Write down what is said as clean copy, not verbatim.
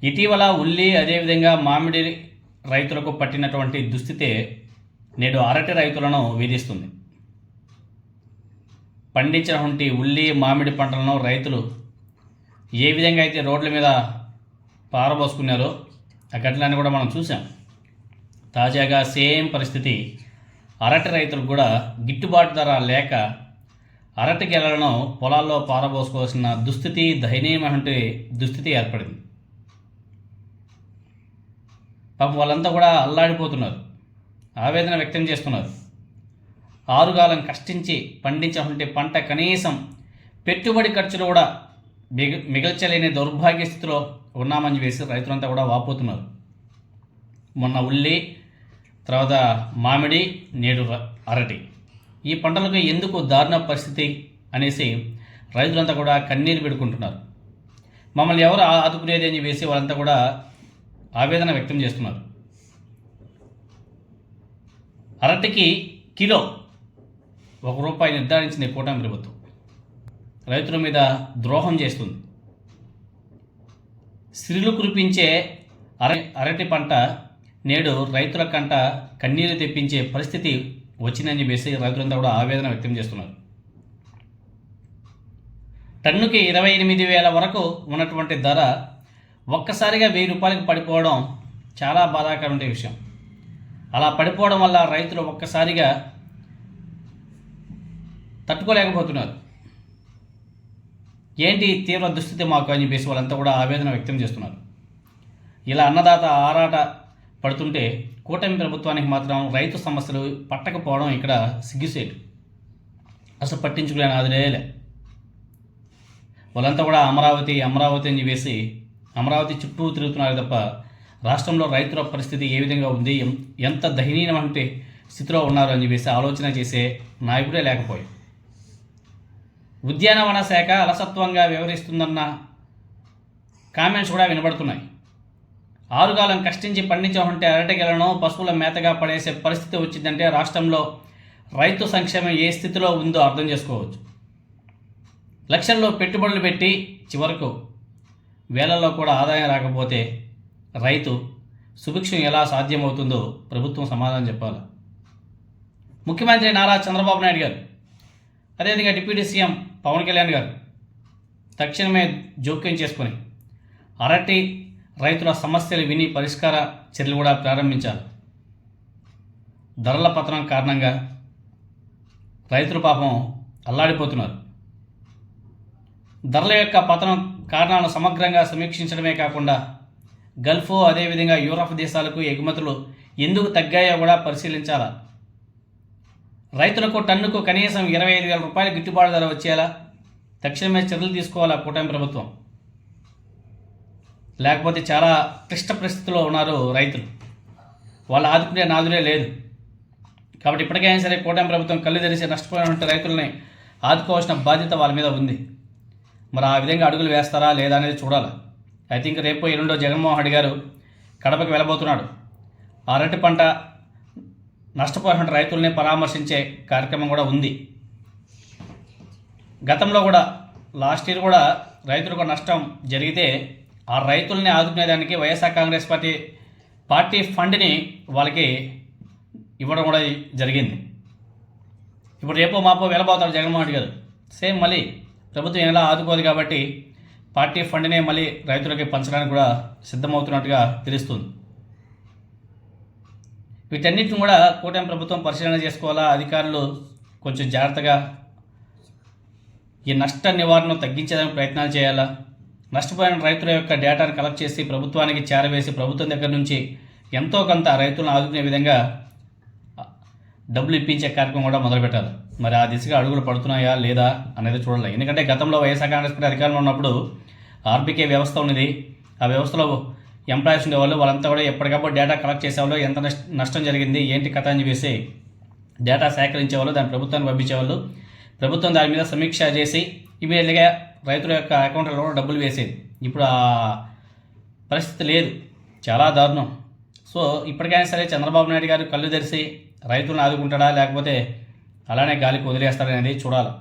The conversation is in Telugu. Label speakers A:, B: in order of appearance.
A: ఇటీవల ఉల్లి అదేవిధంగా మామిడి రైతులకు పట్టినటువంటి దుస్థితే నేడు అరటి రైతులను వేధిస్తుంది. పండించినటువంటి ఉల్లి మామిడి పంటలను రైతులు ఏ విధంగా అయితే రోడ్ల మీద పారబోసుకున్నారో ఆ ఘటనని కూడా మనం చూసాం. తాజాగా సేమ్ పరిస్థితి అరటి రైతులకు కూడా గిట్టుబాటు ధర లేక అరటి గెలలను పొలాల్లో పారబోసుకోవాల్సిన దుస్థితి, దయనీయమైన దుస్థితి ఏర్పడింది. పాపం వాళ్ళంతా కూడా అల్లాడిపోతున్నారు, ఆవేదన వ్యక్తం చేస్తున్నారు. ఆరుగాలం కష్టించి పండించినటువంటి పంట కనీసం పెట్టుబడి ఖర్చులు కూడా మిగల్చలేని దౌర్భాగ్య స్థితిలో ఉన్నామని చెప్పేసి రైతులంతా కూడా వాపోతున్నారు. మొన్న ఉల్లి, తర్వాత మామిడి, నేడు అరటి, ఈ పంటలకు ఎందుకు దారుణ పరిస్థితి అనేసి రైతులంతా కూడా కన్నీరు పెట్టుకుంటున్నారు. మమ్మల్ని ఎవరు ఆదుకునేది అని చెప్పేసి వాళ్ళంతా కూడా ఆవేదన వ్యక్తం చేస్తున్నారు. అరటికి కిలో ₹1 నిర్ధారించిన కూటమి ప్రభుత్వం రైతుల మీద ద్రోహం చేస్తుంది. సిరులు కురిపించే అరటి పంట నేడు రైతుల కంట కన్నీరు తెప్పించే పరిస్థితి వచ్చిందని చెప్పేసి రైతులంతా కూడా ఆవేదన వ్యక్తం చేస్తున్నారు. టన్నుకి 28,000 వరకు ఉన్నటువంటి ధర ఒక్కసారిగా ₹1,000 పడిపోవడం చాలా బాధాకరమైన విషయం. అలా పడిపోవడం వల్ల రైతులు ఒక్కసారిగా తట్టుకోలేకపోతున్నారు. ఏంటి తీవ్ర దుస్థితి మాకు అని చెప్పేసి వాళ్ళంతా కూడా ఆవేదన వ్యక్తం చేస్తున్నారు. ఇలా అన్నదాత ఆరాట పడుతుంటే కూటమి ప్రభుత్వానికి మాత్రం రైతు సమస్యలు పట్టకపోవడం ఇక్కడ సిగ్గుసేటు. అసలు పట్టించుకునే ఆదిలేలే. వాళ్ళంతా కూడా అమరావతి అని చెప్పేసి అమరావతి చుట్టూ తిరుగుతున్నారు తప్ప రాష్ట్రంలో రైతుల పరిస్థితి ఏ విధంగా ఉంది, ఎంత దయనీయమైన స్థితిలో ఉన్నారు అని చెప్పేసి ఆలోచన చేసే నాయకుడే లేకపోయాయి. ఉద్యానవన శాఖ అలసత్వంగా వ్యవహరిస్తుందన్న కామెంట్స్ కూడా వినబడుతున్నాయి. ఆరుగాలం కష్టించి పండించమంటే అరటిగెలను పశువుల మేతగా పడేసే పరిస్థితి వచ్చిందంటే రాష్ట్రంలో రైతు సంక్షేమం ఏ స్థితిలో ఉందో అర్థం చేసుకోవచ్చు. లక్షల్లో పెట్టుబడులు పెట్టి చివరకు వేలల్లో కూడా ఆదాయం రాకపోతే రైతు సుభిక్షం ఎలా సాధ్యమవుతుందో ప్రభుత్వం సమాధానం చెప్పాలి. ముఖ్యమంత్రి నారా చంద్రబాబు నాయుడు గారు, అదేవిధంగా డిప్యూటీ సీఎం పవన్ కళ్యాణ్ గారు తక్షణమే జోక్యం చేసుకొని అరటి రైతుల సమస్యలు విని పరిష్కార చర్యలు కూడా ప్రారంభించాలి. ధరల పతనం కారణంగా రైతులు పాపం అల్లాడిపోతున్నారు. ధరల యొక్క పతనం కారణాలను సమగ్రంగా సమీక్షించడమే కాకుండా గల్ఫ్ అదేవిధంగా యూరప్ దేశాలకు ఎగుమతులు ఎందుకు తగ్గాయో కూడా పరిశీలించాలా. రైతులకు టన్నుకు కనీసం ₹25,000 గిట్టుబాటు ధర వచ్చేలా తక్షణమే చర్యలు తీసుకోవాలా కూటమి ప్రభుత్వం. లేకపోతే చాలా క్లిష్ట పరిస్థితుల్లో ఉన్నారు రైతులు. వాళ్ళు ఆదుకునే నాదులే లేదు. కాబట్టి ఇప్పటికైనా సరే కూటమి ప్రభుత్వం కళ్ళు తెరిచి నష్టపోయినటువంటి రైతులని ఆదుకోవాల్సిన బాధ్యత వాళ్ళ మీద ఉంది. మరి ఆ విధంగా అడుగులు వేస్తారా లేదా అనేది చూడాలి. ఐ థింక్ రేపు ఎల్లుండో జగన్మోహన్ రెడ్డి గారు కడపకి వెళ్ళబోతున్నాడు. అరటి పంట నష్టపోయిన రైతుల్ని పరామర్శించే కార్యక్రమం కూడా ఉంది. గతంలో కూడా లాస్ట్ ఇయర్ కూడా రైతులకు నష్టం జరిగితే ఆ రైతుల్ని ఆదుకునేదానికి వైఎస్ఆర్ కాంగ్రెస్ పార్టీ ఫండ్ని వాళ్ళకి ఇవ్వడం కూడా జరిగింది. ఇప్పుడు రేపో మాపో వెళ్ళబోతాడు జగన్మోహన్ రెడ్డి గారు. సేమ్ మళ్ళీ ప్రభుత్వం ఎలా ఆదుకోదు కాబట్టి పార్టీ ఫండ్నే మళ్ళీ రైతులకి పంచడానికి కూడా సిద్ధమవుతున్నట్టుగా తెలుస్తుంది. వీటన్నిటిని కూడా కూటమి ప్రభుత్వం పరిశీలన చేసుకోవాలా. అధికారులు కొంచెం జాగ్రత్తగా ఈ నష్ట నివారణను తగ్గించేదానికి ప్రయత్నాలు చేయాలా. నష్టపోయిన రైతుల యొక్క డేటాను కలెక్ట్ చేసి ప్రభుత్వానికి చేరవేసి ప్రభుత్వం దగ్గర నుంచి ఎంతో కొంత రైతులను ఆదుకునే విధంగా డబ్బులు ఇప్పించే కార్యక్రమం కూడా మొదలుపెట్టాలి. మరి ఆ దిశగా అడుగులు పడుతున్నాయా లేదా అనేది చూడాలి. ఎందుకంటే గతంలో వైఎస్ఆర్ కాంగ్రెస్ పార్టీ అధికారంలో ఉన్నప్పుడు ఆర్బీకే వ్యవస్థ ఉన్నది. ఆ వ్యవస్థలో ఎంప్లాయీస్ ఉండేవాళ్ళు. వాళ్ళంతా కూడా ఎప్పటికప్పుడు డేటా కలెక్ట్ చేసేవాళ్ళు. ఎంత నష్టం జరిగింది ఏంటి కథ అని చెప్పేసి డేటా సేకరించేవాళ్ళు, దాన్ని ప్రభుత్వానికి పంపించేవాళ్ళు. ప్రభుత్వం దాని మీద సమీక్ష చేసి ఇమీడియట్గా రైతుల యొక్క అకౌంట్లలో కూడా డబ్బులు వేసేది. ఇప్పుడు ఆ పరిస్థితి లేదు, చాలా దారుణం. సో ఇప్పటికైనా సరే చంద్రబాబు నాయుడు గారు కళ్ళు తెరిచి రైతులను ఆదుకుంటాడా లేకపోతే అలానే గాలికి వదిలేస్తాడనేది చూడాలి.